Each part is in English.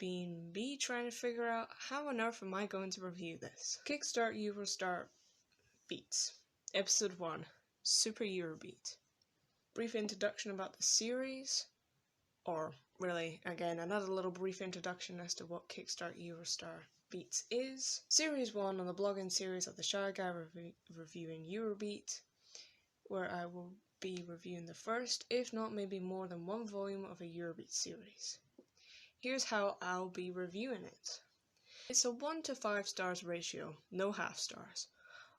been me trying to figure out how on earth am I going to review this. KickStart EuroStar Beats, Episode 1, Super Eurobeat. Brief introduction about the series, or really, again, another little brief introduction as to what KickStart EuroStar Beats is. Series 1 on the blogging series of the Shy Guy reviewing Eurobeat, where I will be reviewing the first, if not maybe more than one volume of a Eurobeat series. Here's how I'll be reviewing it. It's a 1 to 5 stars ratio, no half stars,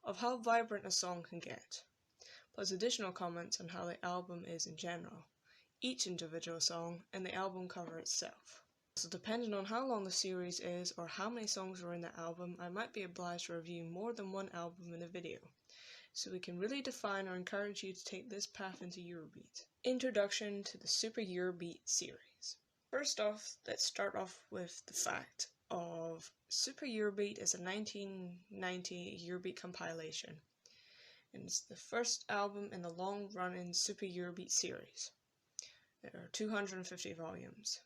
of how vibrant a song can get, plus additional comments on how the album is in general, each individual song, and the album cover itself. So depending on how long the series is or how many songs are in the album, I might be obliged to review more than one album in a video, so we can really define or encourage you to take this path into Eurobeat. Introduction to the Super Eurobeat series. First off, let's start off with the fact of Super Eurobeat is a 1990 Eurobeat compilation, and it's the first album in the long-running Super Eurobeat series. There are 250 volumes.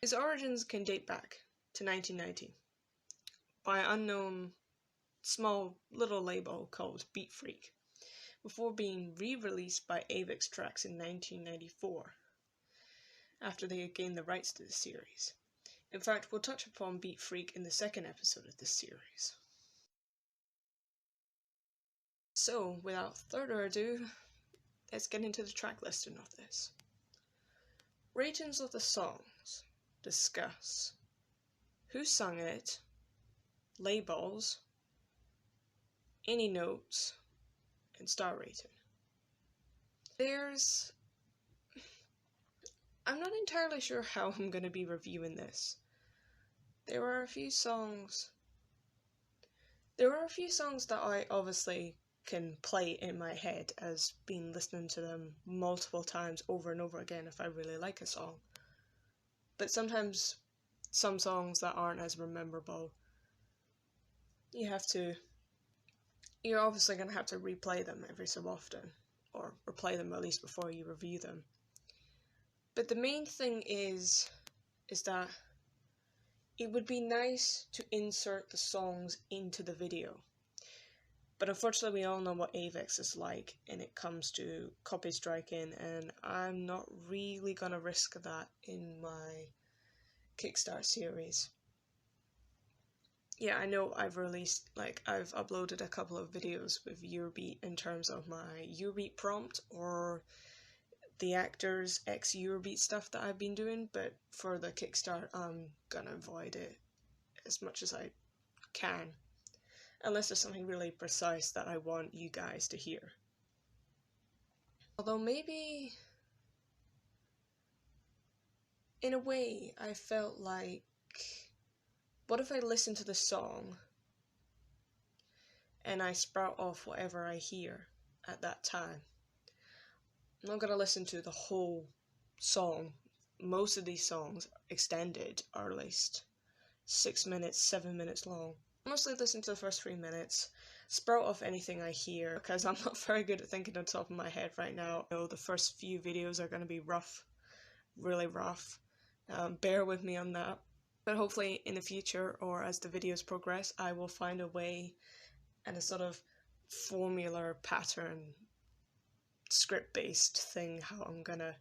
Its origins can date back to 1990 by an unknown small little label called Beat Freak, before being re-released by Avex Trax in 1994, after they had gained the rights to the series. In fact, we'll touch upon Beat Freak in the second episode of this series. So, without further ado, let's get into the track listing of this. Ratings of the songs. Discuss. Who sung it? Labels. Any notes. And star rating. I'm not entirely sure how I'm going to be reviewing this. There are a few songs that I obviously can play in my head as being listening to them multiple times over and over again if I really like a song. But sometimes some songs that aren't as memorable, you're obviously going to have to replay them every so often, or replay them at least before you review them. But the main thing is that it would be nice to insert the songs into the video. But unfortunately we all know what Avex is like when it comes to copy striking, and I'm not really gonna risk that in my KickStart series. Yeah, I know I've uploaded a couple of videos with Eurobeat in terms of my Eurobeat prompt or the actors ex-Eurobeat stuff that I've been doing, but for the KickStart I'm gonna avoid it as much as I can, unless there's something really precise that I want you guys to hear. Although maybe, in a way, I felt like, what if I listen to the song and I sprout off whatever I hear at that time? I'm not going to listen to the whole song. Most of these songs, extended, are at least 6 minutes, 7 minutes long. Mostly listen to the first 3 minutes, sprout off anything I hear, because I'm not very good at thinking on top of my head right now. I know the first few videos are going to be rough, really rough. Bear with me on that. But hopefully in the future, or as the videos progress, I will find a way and a sort of formula, pattern, script-based thing how I'm gonna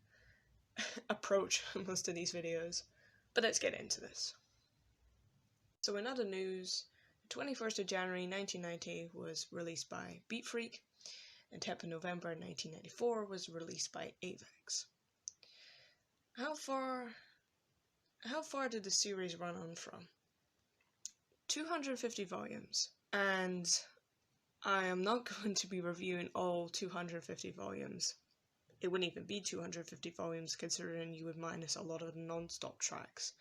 approach most of these videos. But let's get into this. So in other news, the 21st of January 1990 was released by Beat Freak, and 10th of November 1994 was released by Avex. How far did the series run on from? 250 volumes, and I am not going to be reviewing all 250 volumes. It wouldn't even be 250 volumes considering you would minus a lot of the non-stop tracks,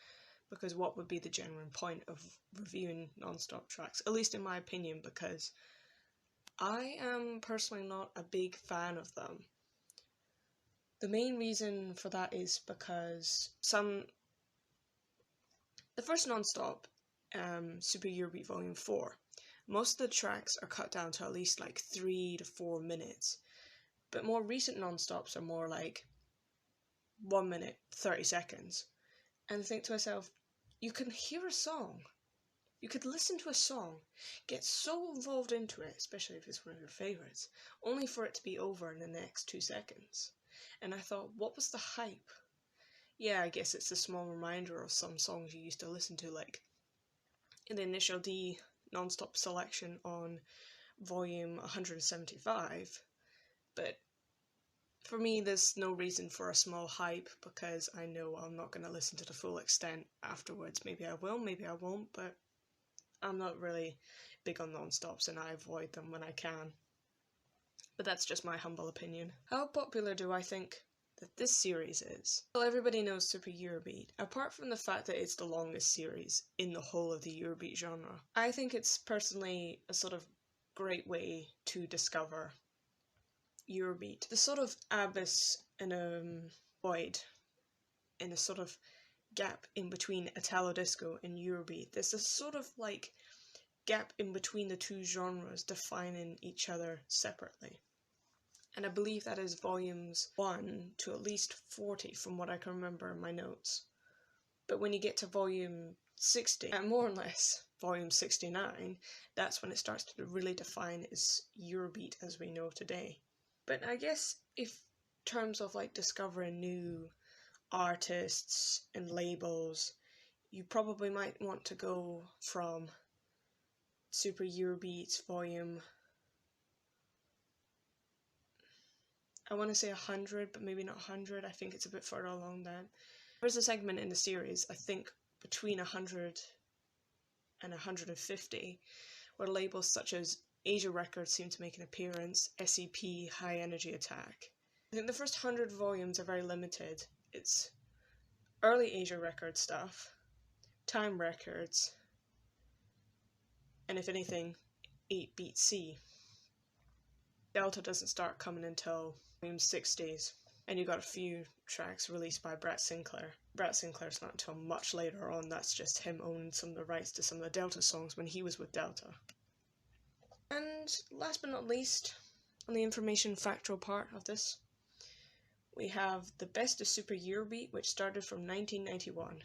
because what would be the genuine point of reviewing non-stop tracks, at least in my opinion, because I am personally not a big fan of them. The main reason for that is because the first non-stop, Super Eurobeat Volume 4, most of the tracks are cut down to at least like 3 to 4 minutes, but more recent non-stops are more like 1 minute, 30 seconds, and think to myself, you can hear a song, you could listen to a song, get so involved into it, especially if it's one of your favourites, only for it to be over in the next 2 seconds. And I thought, what was the hype? Yeah, I guess it's a small reminder of some songs you used to listen to, like in the Initial D non-stop selection on volume 175, but for me there's no reason for a small hype, because I know I'm not going to listen to the full extent afterwards. Maybe I will, maybe I won't, but I'm not really big on non-stops and I avoid them when I can. But that's just my humble opinion. How popular do I think that this series is? Well, everybody knows Super Eurobeat, apart from the fact that it's the longest series in the whole of the Eurobeat genre. I think it's personally a sort of great way to discover Eurobeat. The sort of abyss in a void, in a sort of gap in between Italo disco and Eurobeat. There's a sort of like gap in between the two genres defining each other separately. And I believe that is volumes 1 to at least 40 from what I can remember in my notes. But when you get to volume 60, and more or less volume 69, that's when it starts to really define its Eurobeat as we know today. But I guess if terms of like discovering new artists and labels, you probably might want to go from Super Eurobeat volume, I want to say 100, but maybe not 100, I think it's a bit further along then. There's a segment in the series, I think between 100 and 150, where labels such as Asia Records seem to make an appearance, SEB, High Energy Attack. I think the first 100 volumes are very limited. It's early Asia Records stuff, Time Records, and if anything, 8-Beat C. Delta doesn't start coming until volume 60s, and you got a few tracks released by Brett Sinclair. Brett Sinclair's not until much later on, that's just him owning some of the rights to some of the Delta songs when he was with Delta. And last but not least, on the information factual part of this, we have the Best of Super Eurobeat, which started from 1991.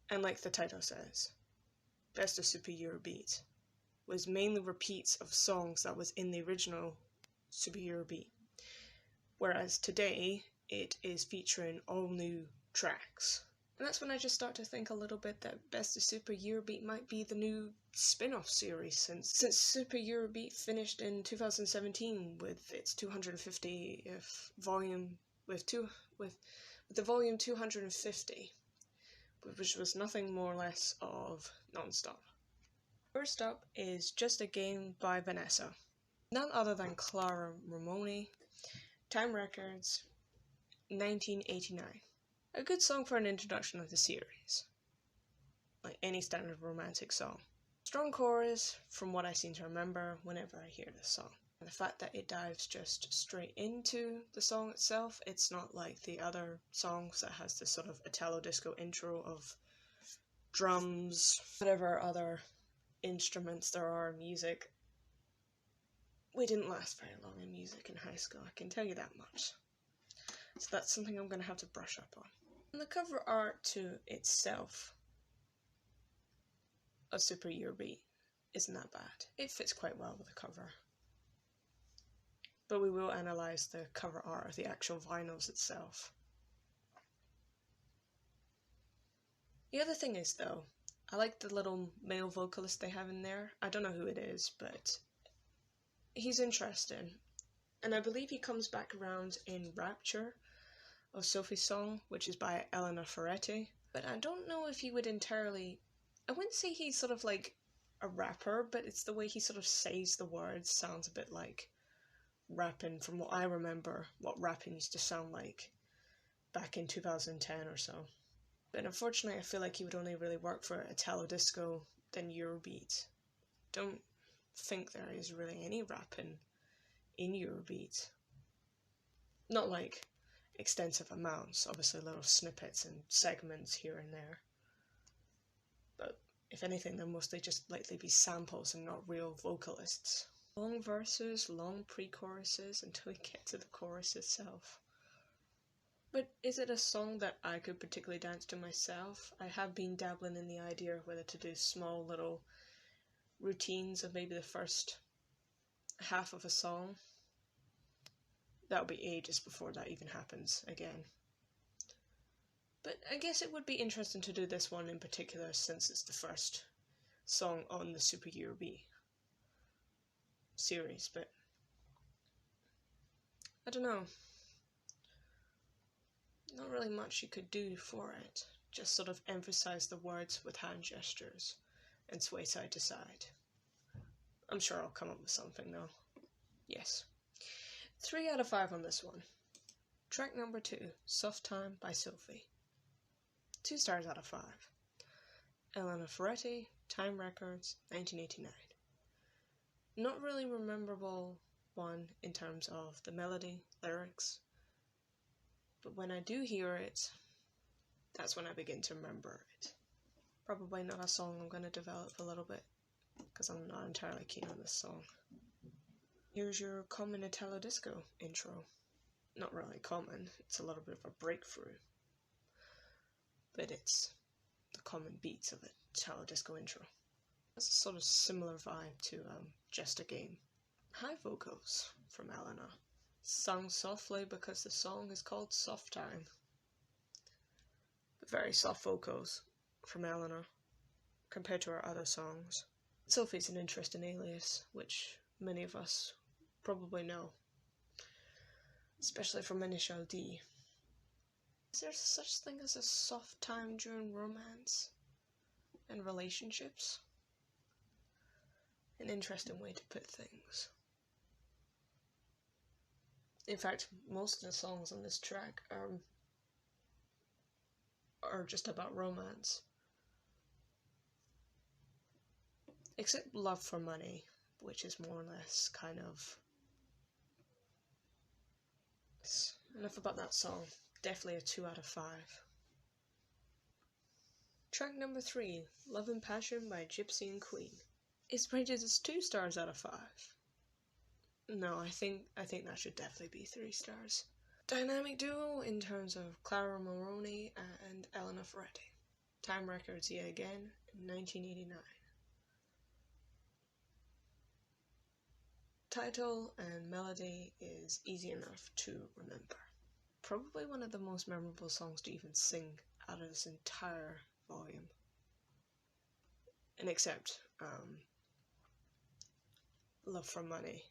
And like the title says, Best of Super Eurobeat was mainly repeats of songs that was in the original Super Eurobeat, whereas today it is featuring all new tracks. And that's when I just start to think a little bit that Best of Super Eurobeat might be the new spin-off series, since Super Eurobeat finished in 2017 with its 250th volume, with the volume 250, which was nothing more or less of non-stop. First up is Just a Game by Vanessa, none other than Clara Ramone, Time Records, 1989. A good song for an introduction of the series, like any standard romantic song. Strong chorus from what I seem to remember whenever I hear this song. And the fact that it dives just straight into the song itself, it's not like the other songs that has this sort of Italo disco intro of drums, whatever other instruments there are in music. We didn't last very long in music in high school, I can tell you that much. So that's something I'm going to have to brush up on. And the cover art to itself of Super Eurobeat isn't that bad. It fits quite well with the cover. But we will analyse the cover art of the actual vinyls itself. The other thing is though, I like the little male vocalist they have in there. I don't know who it is, but he's interesting. And I believe he comes back around in Rapture of Sophie's Song, which is by Elena Ferretti. But I don't know if he would entirely... I wouldn't say he's sort of like a rapper, but it's the way he sort of says the words sounds a bit like rapping, from what I remember, what rapping used to sound like back in 2010 or so. But unfortunately, I feel like he would only really work for Italo disco than Eurobeat. Don't think there is really any rapping in Eurobeat. Not like extensive amounts, obviously little snippets and segments here and there. But if anything, they'll mostly just likely be samples and not real vocalists. Long verses, long pre-choruses until we get to the chorus itself. But is it a song that I could particularly dance to myself? I have been dabbling in the idea of whether to do small little routines of maybe the first half of a song. That'll be ages before that even happens again. But I guess it would be interesting to do this one in particular since it's the first song on the Super Eurobeat series, but I don't know. Not really much you could do for it. Just sort of emphasize the words with hand gestures and sway side to side. I'm sure I'll come up with something though. Yes. 3 out of 5 on this one. Track number 2, Soft Time by Sophie. 2 stars out of 5. Elena Ferretti, Time Records, 1989. Not really memorable one in terms of the melody, lyrics, but when I do hear it, that's when I begin to remember it. Probably not a song I'm going to develop a little bit, because I'm not entirely keen on this song. Here's your common Italo disco intro. Not really common, it's a little bit of a breakthrough, but it's the common beats of it, Italo disco intro. It's a sort of similar vibe to Just a Game. High vocals from Elena. Sung softly because the song is called Soft Time. Very soft vocals from Elena compared to her other songs. Sophie's an interesting alias, which many of us probably know, especially from Initial D. Is there such thing as a soft time during romance and relationships? An interesting way to put things. In fact, most of the songs on this track are just about romance. Except Love for Money, which is more or less kind of... Enough about that song. Definitely a 2 out of 5. Track number 3, Love and Passion by Gypsy and Queen. It's rated as 2 stars out of 5. No, I think that should definitely be 3 stars. Dynamic duo in terms of Clara Moroni and Elena Ferretti. Time Records yet again in 1989. Title and melody is easy enough to remember. Probably one of the most memorable songs to even sing out of this entire volume. And except Love for Money.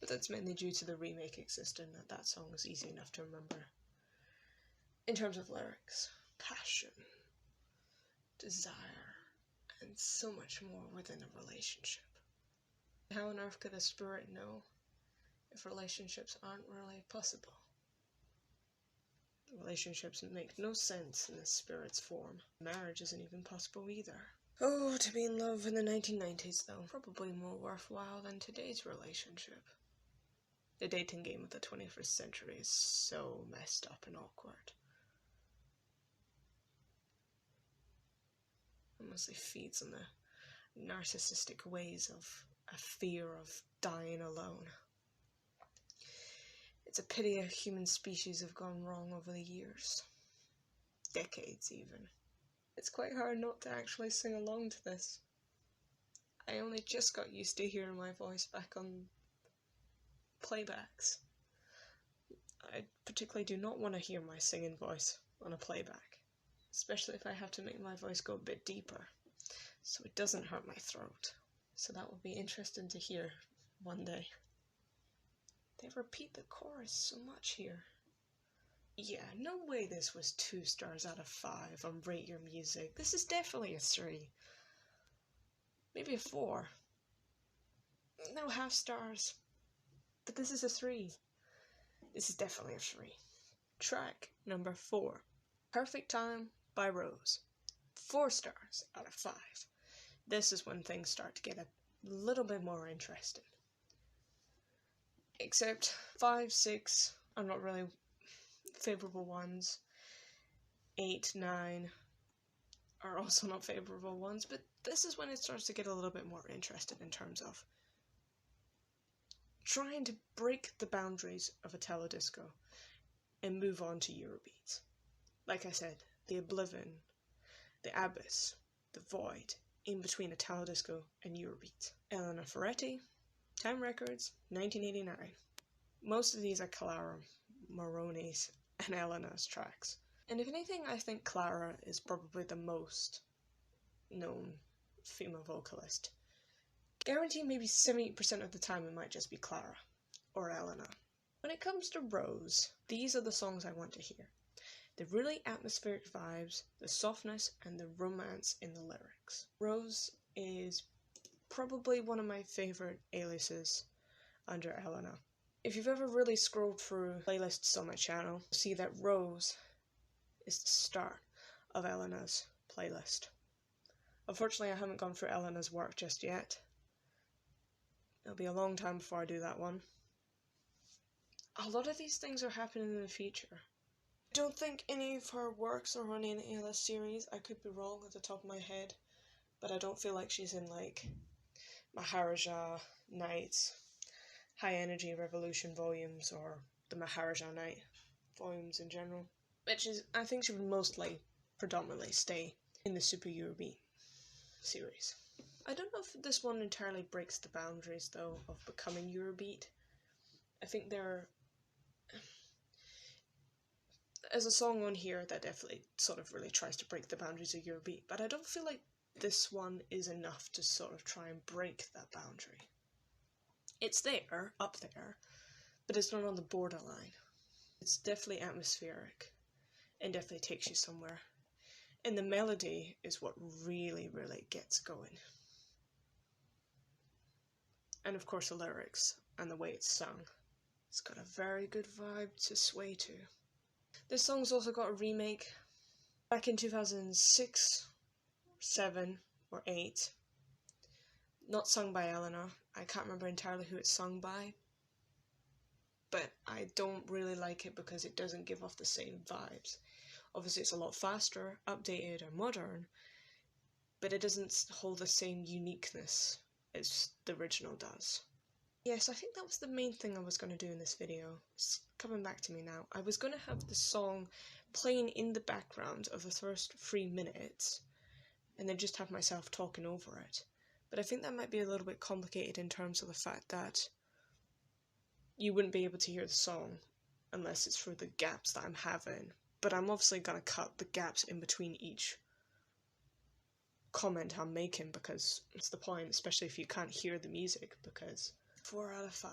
But that's mainly due to the remake existing, that song is easy enough to remember. In terms of lyrics, passion, desire, and so much more within a relationship. How on earth could a spirit know if relationships aren't really possible? Relationships make no sense in the spirit's form. Marriage isn't even possible either. Oh, to be in love in the 1990s though, probably more worthwhile than today's relationship. The dating game of the 21st century is so messed up and awkward. It mostly feeds on the narcissistic ways of a fear of dying alone. It's a pity our human species have gone wrong over the years. Decades even. It's quite hard not to actually sing along to this. I only just got used to hearing my voice back on playbacks. I particularly do not want to hear my singing voice on a playback, especially if I have to make my voice go a bit deeper, so it doesn't hurt my throat. So that will be interesting to hear one day. They repeat the chorus so much here. Yeah, no way this was 2 stars out of 5 on Rate Your Music. This is definitely a 3. Maybe a 4. No half stars. But this is a 3. This is definitely a 3. Track number 4. Perfect Time by Rose. 4 stars out of 5. This is when things start to get a little bit more interesting. Except 5, 6 are not really favourable ones. 8, 9 are also not favourable ones, but this is when it starts to get a little bit more interesting in terms of trying to break the boundaries of Italo disco and move on to Eurobeat. Like I said, the oblivion, the abyss, the void, in between Italo disco and Eurobeat. Elena Ferretti, Time Records, 1989. Most of these are Clara Moroni's and Elena's tracks. And if anything, I think Clara is probably the most known female vocalist. Guarantee maybe 70% of the time it might just be Clara or Elena. When it comes to Rose, these are the songs I want to hear. The really atmospheric vibes, the softness, and the romance in the lyrics. Rose is probably one of my favourite aliases under Elena. If you've ever really scrolled through playlists on my channel, you'll see that Rose is the start of Elena's playlist. Unfortunately, I haven't gone through Elena's work just yet. It'll be a long time before I do that one. A lot of these things are happening in the future. I don't think any of her works are on any SES series. I could be wrong at the top of my head, but I don't feel like she's in like Maharaja Nights, High Energy Revolution volumes, or the Maharaja Night volumes in general. Which is, I think she would mostly, predominantly stay in the Super Eurobeat series. I don't know if this one entirely breaks the boundaries though of becoming Eurobeat. I think there's a song on here that definitely sort of really tries to break the boundaries of Eurobeat, but I don't feel like this one is enough to sort of try and break that boundary. It's there, up there, but it's not on the borderline. It's definitely atmospheric and definitely takes you somewhere. And the melody is what really, really gets going. And of course the lyrics and the way it's sung. It's got a very good vibe to sway to. This song's also got a remake back in 2006, 7 or 8. Not sung by Elena. I can't remember entirely who it's sung by. But I don't really like it because it doesn't give off the same vibes. Obviously it's a lot faster, updated and modern, but it doesn't hold the same uniqueness as the original does. Yes, I think that was the main thing I was going to do in this video. It's coming back to me now. I was going to have the song playing in the background of the first 3 minutes, and then just have myself talking over it. But I think that might be a little bit complicated in terms of the fact that you wouldn't be able to hear the song unless it's through the gaps that I'm having. But I'm obviously going to cut the gaps in between each comment I'm making because it's the point, especially if you can't hear the music, because 4 out of 5.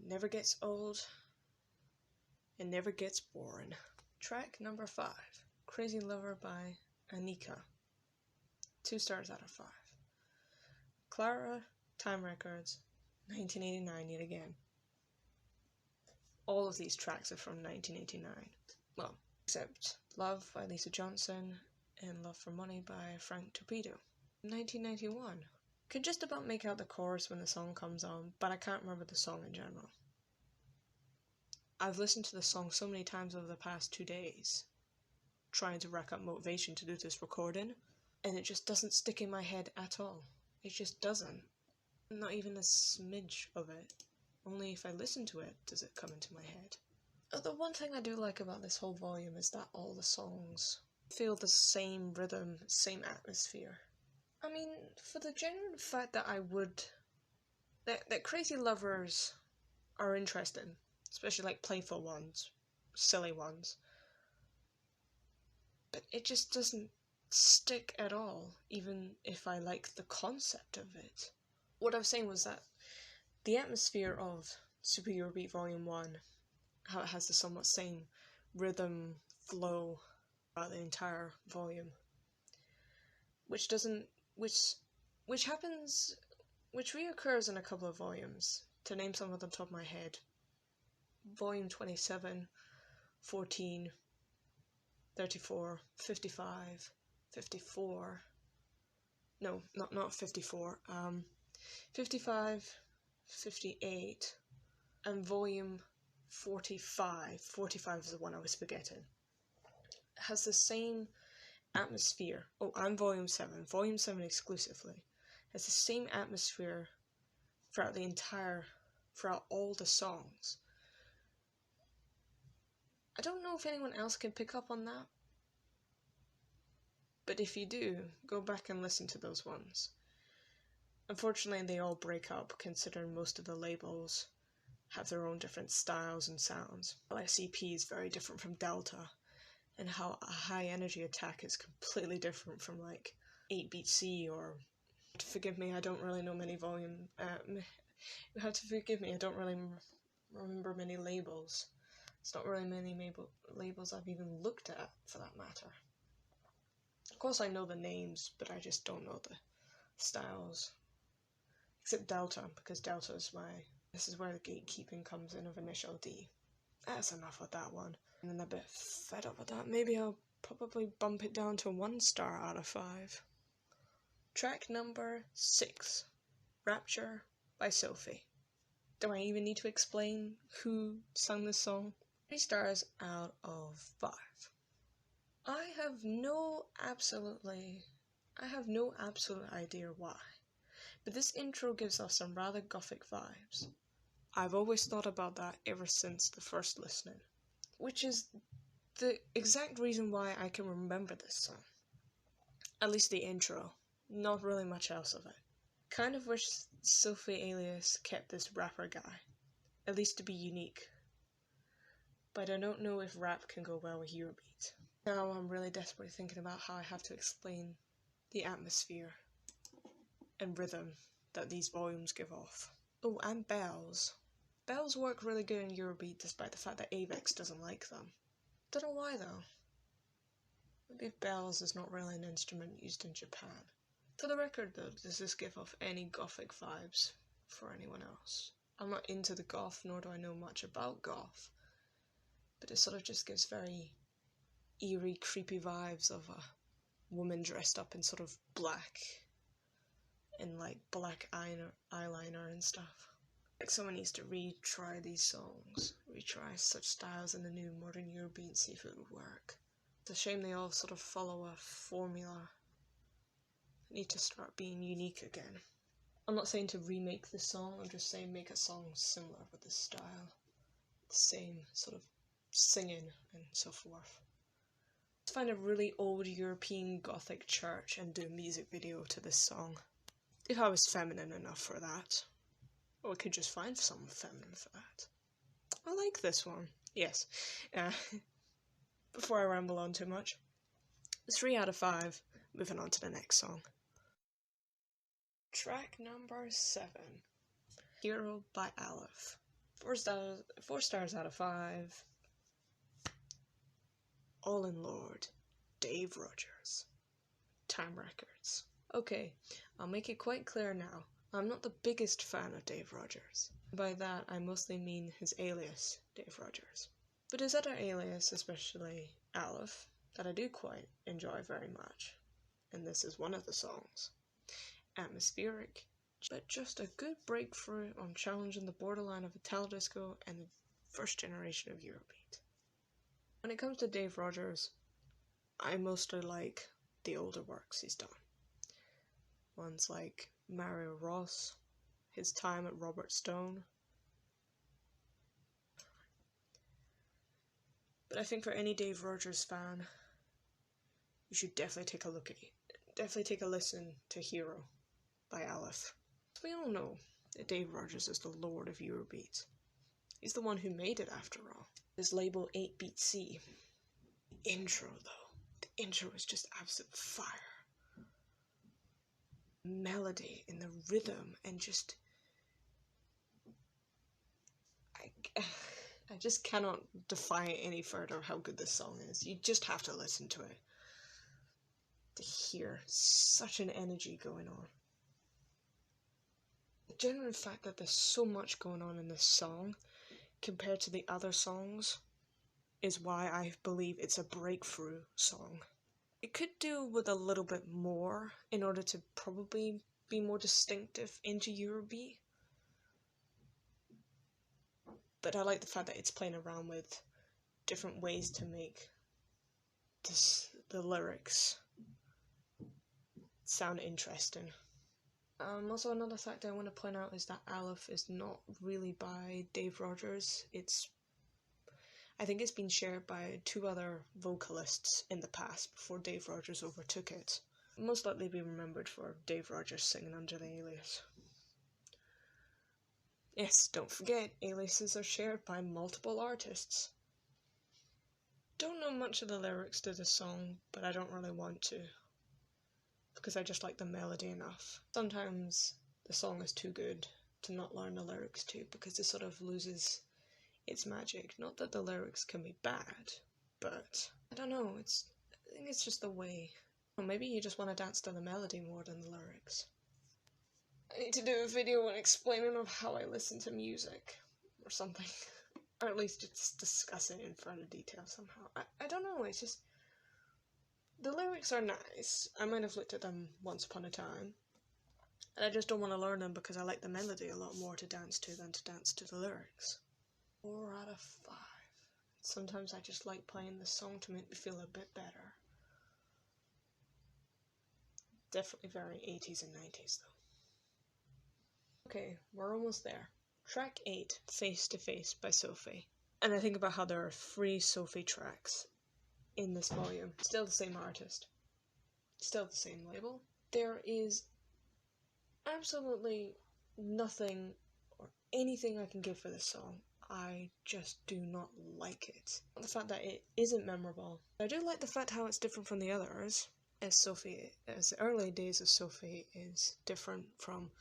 Never gets old and never gets boring. Track number 5, Crazy Lover by Anika. 2 stars out of 5. Clara, Time Records, 1989 yet again. All of these tracks are from 1989. Well, except Love by Lisa Johnson and Love for Money by Frank Torpedo. 1991. Could just about make out the chorus when the song comes on, but I can't remember the song in general. I've listened to the song so many times over the past 2 days, trying to rack up motivation to do this recording, and it just doesn't stick in my head at all. It just doesn't. Not even a smidge of it. Only if I listen to it does it come into my head. The one thing I do like about this whole volume is that all the songs feel the same rhythm, same atmosphere. I mean, for the genuine fact that that crazy lovers are interesting, especially like playful ones, silly ones, but it just doesn't stick at all, even if I like the concept of it. What I was saying was that the atmosphere of Super Eurobeat Volume 1, how it has the somewhat same rhythm, flow throughout the entire volume, which reoccurs in a couple of volumes. To name some of them top of my head, Volume 27, 14, 34, 55, 54, no, not 54, 55, 58, and Volume 45. 45 is the one I was forgetting. It has the same atmosphere. Oh, and Volume 7. Volume 7 exclusively has the same atmosphere throughout all the songs. I don't know if anyone else can pick up on that, but if you do, go back and listen to those ones. Unfortunately, they all break up, considering most of the labels have their own different styles and sounds. SEB is very different from Delta, and how a high energy attack is completely different from like 8-beat C or... Forgive me, I don't really know many volume... you have to forgive me, I don't really remember many labels. It's not really many labels I've even looked at, for that matter. Of course I know the names, but I just don't know the styles. Except Delta, because Delta is this is where the gatekeeping comes in of initial D. That's enough of that one. And then a bit fed up with that, maybe I'll probably bump it down to 1 star out of 5. Track number 6, Rapture by Sophie. Do I even need to explain who sung this song? 3 stars out of 5. I have no absolute idea why, but this intro gives off some rather gothic vibes. I've always thought about that ever since the first listening, which is the exact reason why I can remember this song. At least the intro, not really much else of it. Kind of wish Sophie alias kept this rapper guy, at least to be unique. But I don't know if rap can go well with Eurobeat. Now I'm really desperately thinking about how I have to explain the atmosphere and rhythm that these volumes give off. Oh, and bells. Bells work really good in Eurobeat despite the fact that Avex doesn't like them. Don't know why though. Maybe bells is not really an instrument used in Japan. For the record though, does this give off any gothic vibes for anyone else? I'm not into the goth, nor do I know much about goth, but it sort of just gives very eerie, creepy vibes of a woman dressed up in sort of black and like black eyeliner and stuff. Like someone needs to retry these songs, retry such styles in the new modern Eurobeat and see if it would work. It's a shame they all sort of follow a formula. They need to start being unique again. I'm not saying to remake this song, I'm just saying make a song similar with this style. The same sort of singing and so forth. Let's find a really old European Gothic church and do a music video to this song. If I was feminine enough for that. Or we could just find someone feminine for that. I like this one. Yes. Before I ramble on too much. 3 out of 5. Moving on to the next song. Track number 7. Hero by Aleph. 4 stars out of 5. All in Lord, Dave Rodgers. Time Records. Okay, I'll make it quite clear now. I'm not the biggest fan of Dave Rodgers. By that, I mostly mean his alias, Dave Rodgers. But his other alias, especially Aleph, that I do quite enjoy very much. And this is one of the songs. Atmospheric, but just a good breakthrough on challenging the borderline of Italo disco and the first generation of Eurobeat. When it comes to Dave Rodgers, I mostly like the older works he's done. Ones like Mario Ross, his time at Robert Stone. But I think for any Dave Rodgers fan, you should definitely take a look at it. Definitely take a listen to Hero by Aleph. We all know that Dave Rodgers is the lord of Eurobeat. He's the one who made it after all. His label 8-beat C. The intro though, the intro is just absolute fire. Melody and the rhythm and just... I just cannot define it any further how good this song is. You just have to listen to it to hear such an energy going on. The genuine fact that there's so much going on in this song compared to the other songs is why I believe it's a breakthrough song. It could do with a little bit more in order to probably be more distinctive into Eurobeat. But I like the fact that it's playing around with different ways to make the lyrics sound interesting. Also another fact I want to point out is that Aleph is not really by Dave Rodgers. I think it's been shared by 2 other vocalists in the past before Dave Rodgers overtook it. Most likely be remembered for Dave Rodgers singing under the alias. Yes, don't forget, aliases are shared by multiple artists. Don't know much of the lyrics to the song, but I don't really want to, because I just like the melody enough. Sometimes the song is too good to not learn the lyrics to, because it sort of loses its magic. Not that the lyrics can be bad, but I don't know, I think it's just the way. Or maybe you just want to dance to the melody more than the lyrics. I need to do a video explaining of how I listen to music, or something. Or at least just discuss it in further detail somehow. I don't know, it's just... The lyrics are nice. I might have looked at them once upon a time. And I just don't want to learn them because I like the melody a lot more to dance to than to dance to the lyrics. 4 out of 5. Sometimes I just like playing the song to make me feel a bit better. Definitely very 80s and 90s though. Okay, we're almost there. Track 8, Face to Face by Sophie. And I think about how there are 3 Sophie tracks in this volume. Still the same artist. Still the same label. There is absolutely nothing or anything I can give for this song. I just do not like it. The fact that it isn't memorable. I do like the fact how it's different from the others. As the early days of Sophie is different from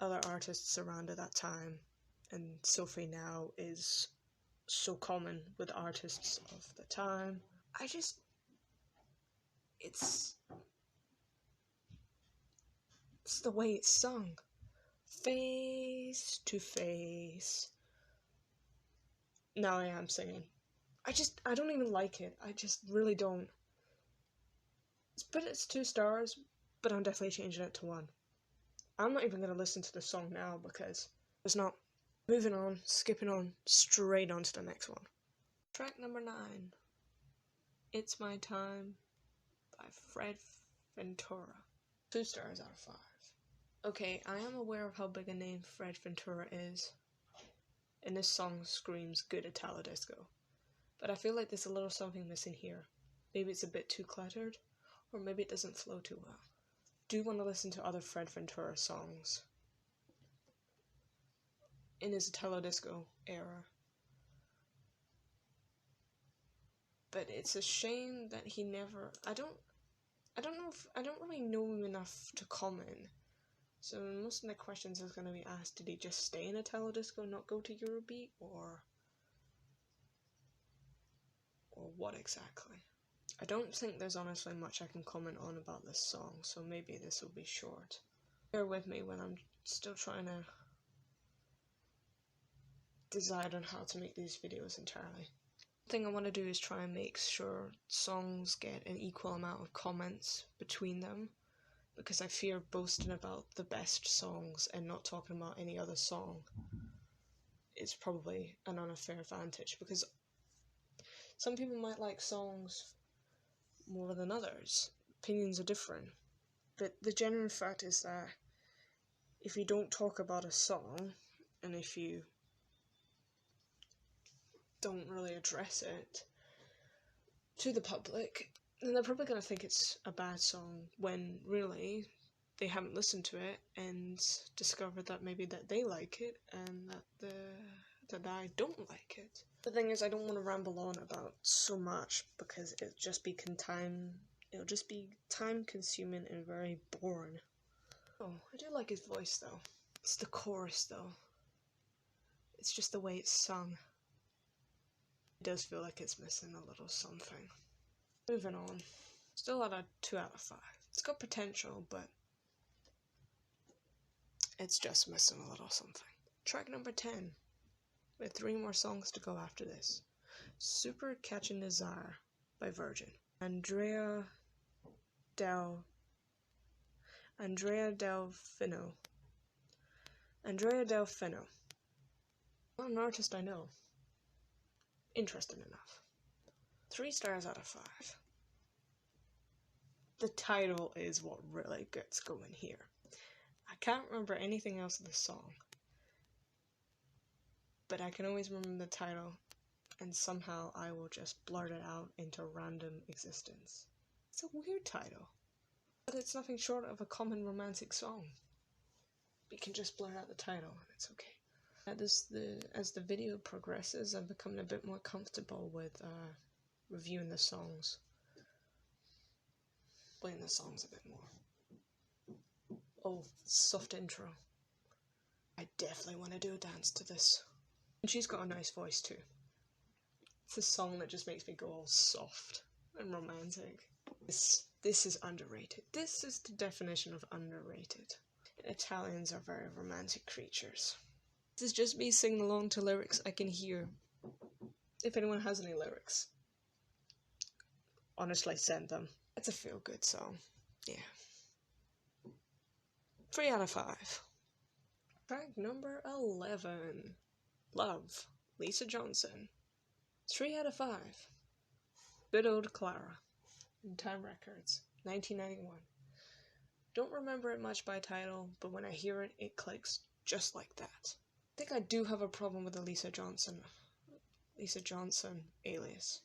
other artists around at that time, and Sophie now is so common with artists of the time. It's the way it's sung. Face to face. Now I am singing. I don't even like it. I just really don't. But it's 2 stars, but I'm definitely changing it to 1. I'm not even going to listen to the song now because it's not. Moving on, skipping on, straight on to the next one. Track number 9. It's My Time by Fred Ventura. 2 stars out of 5. Okay, I am aware of how big a name Fred Ventura is, and this song screams good Italo disco. But I feel like there's a little something missing here. Maybe it's a bit too cluttered, or maybe it doesn't flow too well. Do want to listen to other Fred Ventura songs in his Italo disco era. But it's a shame that he never... I don't really know him enough to comment. So most of the questions is going to be asked, did he just stay in Italo disco, not go to Eurobeat, or what exactly? I don't think there's honestly much I can comment on about this song, so maybe this will be short. Bear with me when I'm still trying to decide on how to make these videos entirely. The thing I want to do is try and make sure songs get an equal amount of comments between them, because I fear boasting about the best songs and not talking about any other song is probably an unfair advantage, because some people might like songs more than others. Opinions are different. But the general fact is that if you don't talk about a song, and if you don't really address it to the public, then they're probably going to think it's a bad song, when really they haven't listened to it and discovered that maybe that they like it and that I don't like it. The thing is, I don't want to ramble on about so much because it'll just be time consuming and very boring. Oh, I do like his voice though. It's the chorus though. It's just the way it's sung. It does feel like it's missing a little something. Moving on. Still at a 2 out of 5. It's got potential, but it's just missing a little something. Track number 10. With 3 more songs to go after this. Super Catchin' Desire by Virgin. Andrea Delfino. Not an artist I know. Interesting enough. 3 stars out of 5. The title is what really gets going here. I can't remember anything else of the song, but I can always remember the title and somehow I will just blurt it out into random existence. It's a weird title, but it's nothing short of a common romantic song. You can just blur out the title and it's okay. As the video progresses, I'm becoming a bit more comfortable with reviewing the songs, playing the songs a bit more. Oh, soft intro. I definitely want to do a dance to this. And she's got a nice voice too. It's a song that just makes me go all soft and romantic. This is underrated. This is the definition of underrated. Italians are very romantic creatures. This is just me singing along to lyrics I can hear. If anyone has any lyrics, honestly send them. It's a feel-good song. Yeah. 3 out of 5. Track number 11. Love, Lisa Johnson. 3 out of 5. Good Old Clara. Time Records, 1991. Don't remember it much by title, but when I hear it, it clicks just like that. I think I do have a problem with the Lisa Johnson alias.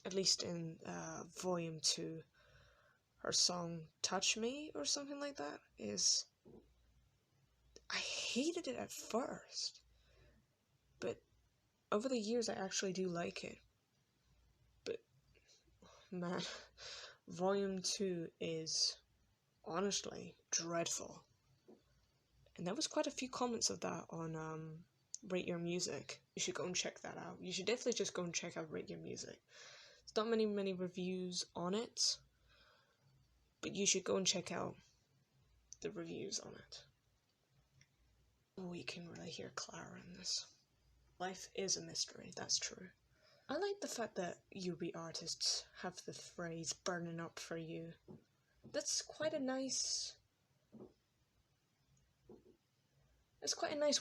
At least in Volume 2. Her song Touch Me or something like that is... I hated it at first, but over the years I actually do like it. But man, Volume 2 is honestly dreadful. And there was quite a few comments of that on Rate Your Music. You should go and check that out. You should definitely just go and check out Rate Your Music. There's not many reviews on it, but you should go and check out the reviews on it. Oh, you can really hear Clara in this. Life is a mystery, that's true. I like the fact that Eurobeat artists have the phrase burning up for you. That's quite a nice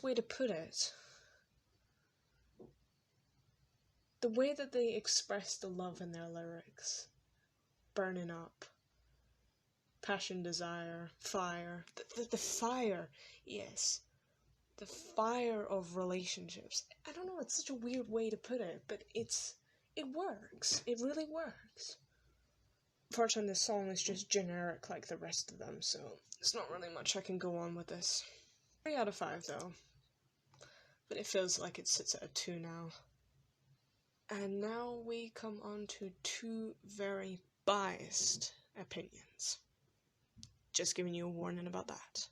way to put it. The way that they express the love in their lyrics. Burning up. Passion, desire, fire. The fire, yes. The fire of relationships. I don't know, it's such a weird way to put it, but it works. It really works. Unfortunately, this song is just generic like the rest of them, so there's not really much I can go on with this. 3 out of 5 though. But it feels like it sits at a 2 now. And now we come on to 2 very biased opinions. Just giving you a warning about that.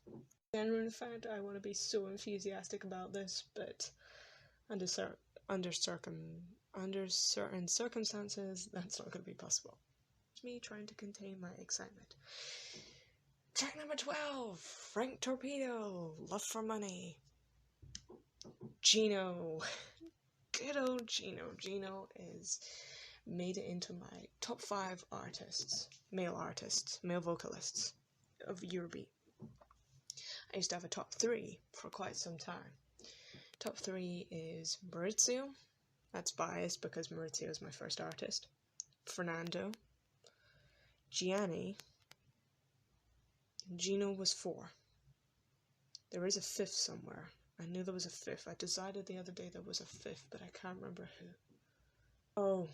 In fact, I want to be so enthusiastic about this, but under certain circumstances, that's not going to be possible. It's me trying to contain my excitement. Track number 12, Frank Torpedo, Love for Money. Gino. Good old Gino. Gino is made it into my top 5 male vocalists of Eurobeat. I used to have a top 3 for quite some time. Top 3 is Maurizio. That's biased because Maurizio is my first artist. Fernando. Gianni. Gino was 4. There is a 5th somewhere. I knew there was a 5th. I decided the other day there was a 5th, but I can't remember who. Oh.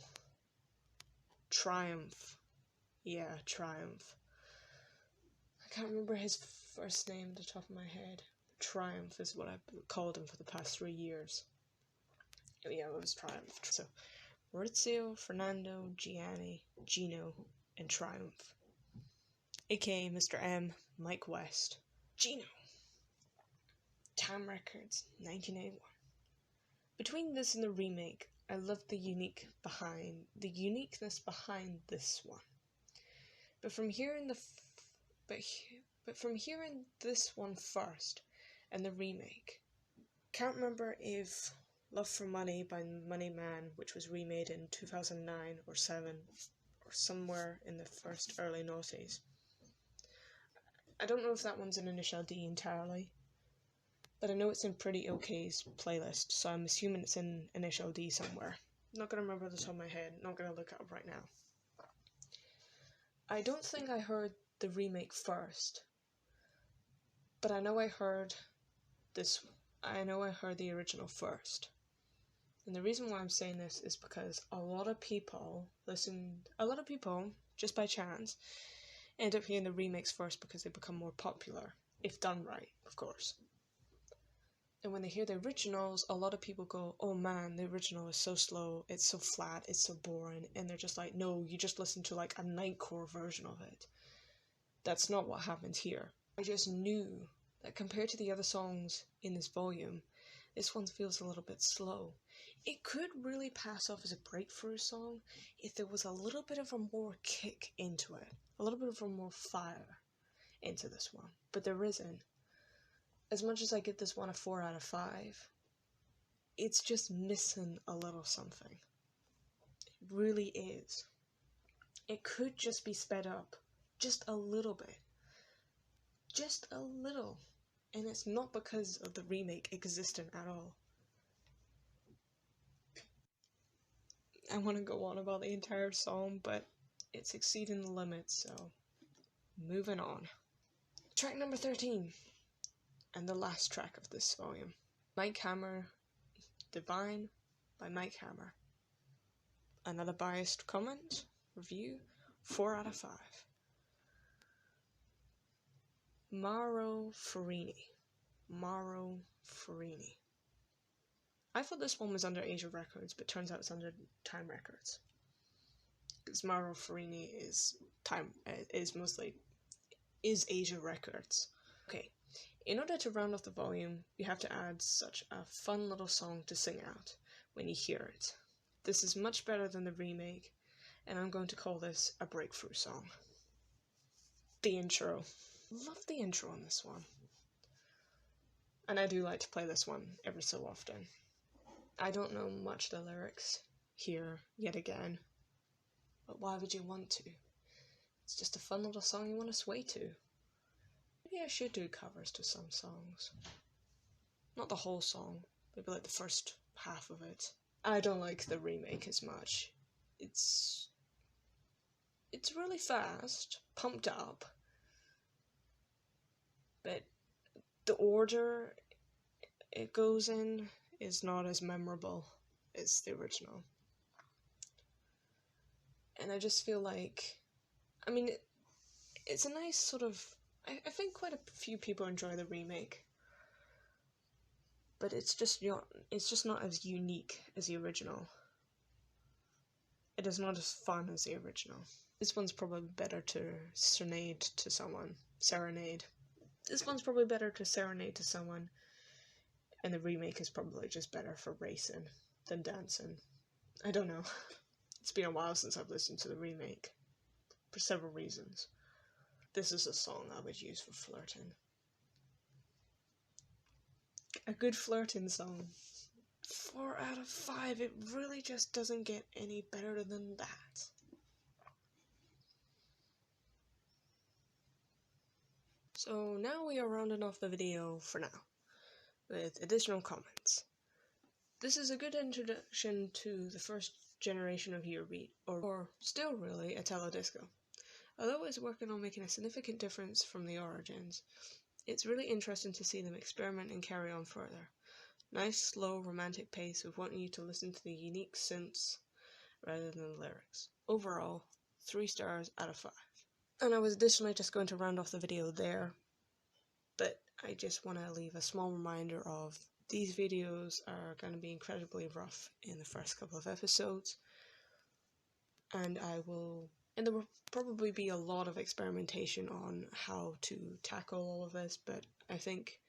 Triumph. Yeah, Triumph. I can't remember his first name at the top of my head. Triumph is what I've called him for the past 3 years. Oh yeah, it was Triumph. So, Maurizio, Fernando, Gianni, Gino, and Triumph. AKA Mr. M, Mike West. Gino. Time Records, 1981. Between this and the remake, I love the uniqueness behind this one. But from hearing this one first and the remake, can't remember if Love for Money by Money Man, which was remade in 2009 or 7 or somewhere in the first early noughties. I don't know if that one's an Initial D entirely, but I know it's in Pretty OK's playlist, so I'm assuming it's in Initial D somewhere. Not gonna remember the top of my head, not gonna look it up right now. I don't think I heard the remake first, but I know I heard the original first. And the reason why I'm saying this is because a lot of people, just by chance, end up hearing the remix first because they become more popular, if done right, of course. And when they hear the originals, a lot of people go, oh man, the original is so slow, it's so flat, it's so boring, and they're just like, no, you just listen to like a nightcore version of it. That's not what happens here. I just knew that compared to the other songs in this volume, this one feels a little bit slow. It could really pass off as a breakthrough song if there was a little bit of a more kick into it, a little bit of a more fire into this one, but there isn't. As much as I give this one a 4 out of 5, it's just missing a little something. It really is. It could just be sped up, just a little bit. Just a little. And it's not because of the remake existing at all. I want to go on about the entire song, but it's exceeding the limits, so moving on. Track number 13, and the last track of this volume. Mike Hammer, Divine by Mike Hammer. Another biased comment, review, 4 out of 5. Mauro Farini. I thought this one was under Asia Records, but turns out it's under Time Records. Because Mauro Farini is Asia Records. Okay, in order to round off the volume, you have to add such a fun little song to sing out when you hear it. This is much better than the remake, and I'm going to call this a breakthrough song. The intro. Love the intro on this one. And I do like to play this one every so often. I don't know much of the lyrics here, yet again. But why would you want to? It's just a fun little song you want to sway to. Maybe I should do covers to some songs. Not the whole song, maybe like the first half of it. I don't like the remake as much. It's really fast, pumped up, but the order it goes in is not as memorable as the original. And I just feel like, I mean, it's a nice sort of, I think quite a few people enjoy the remake, but it's just not as unique as the original. It is not as fun as the original. This one's probably better to serenade. This one's probably better to serenade to someone, and the remake is probably just better for racing than dancing. I don't know. It's been a while since I've listened to the remake, for several reasons. This is a song I would use for flirting. A good flirting song. 4 out of 5, it really just doesn't get any better than that. So now we are rounding off the video for now, with additional comments. This is a good introduction to the first generation of Eurobeat, or still really Italo disco. Although it's working on making a significant difference from the origins, it's really interesting to see them experiment and carry on further. Nice, slow, romantic pace with wanting you to listen to the unique synths rather than the lyrics. Overall, 3 stars out of 5. And I was additionally just going to round off the video there, but I just want to leave a small reminder of these videos are going to be incredibly rough in the first couple of episodes, and there will probably be a lot of experimentation on how to tackle all of this, but I think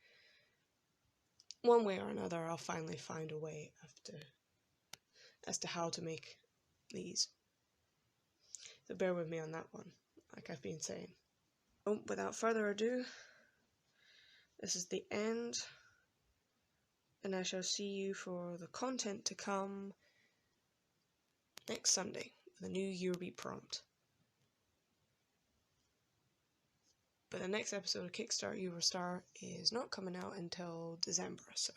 one way or another I'll finally find a way as to how to make these. So bear with me on that one, like I've been saying. Oh, without further ado, this is the end, and I shall see you for the content to come next Sunday, the new Eurobeat prompt. But the next episode of KickStart EuroStar is not coming out until December, so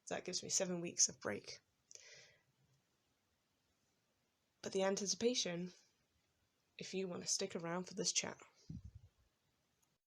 that gives me 7 weeks of break. But the anticipation, if you want to stick around for this channel.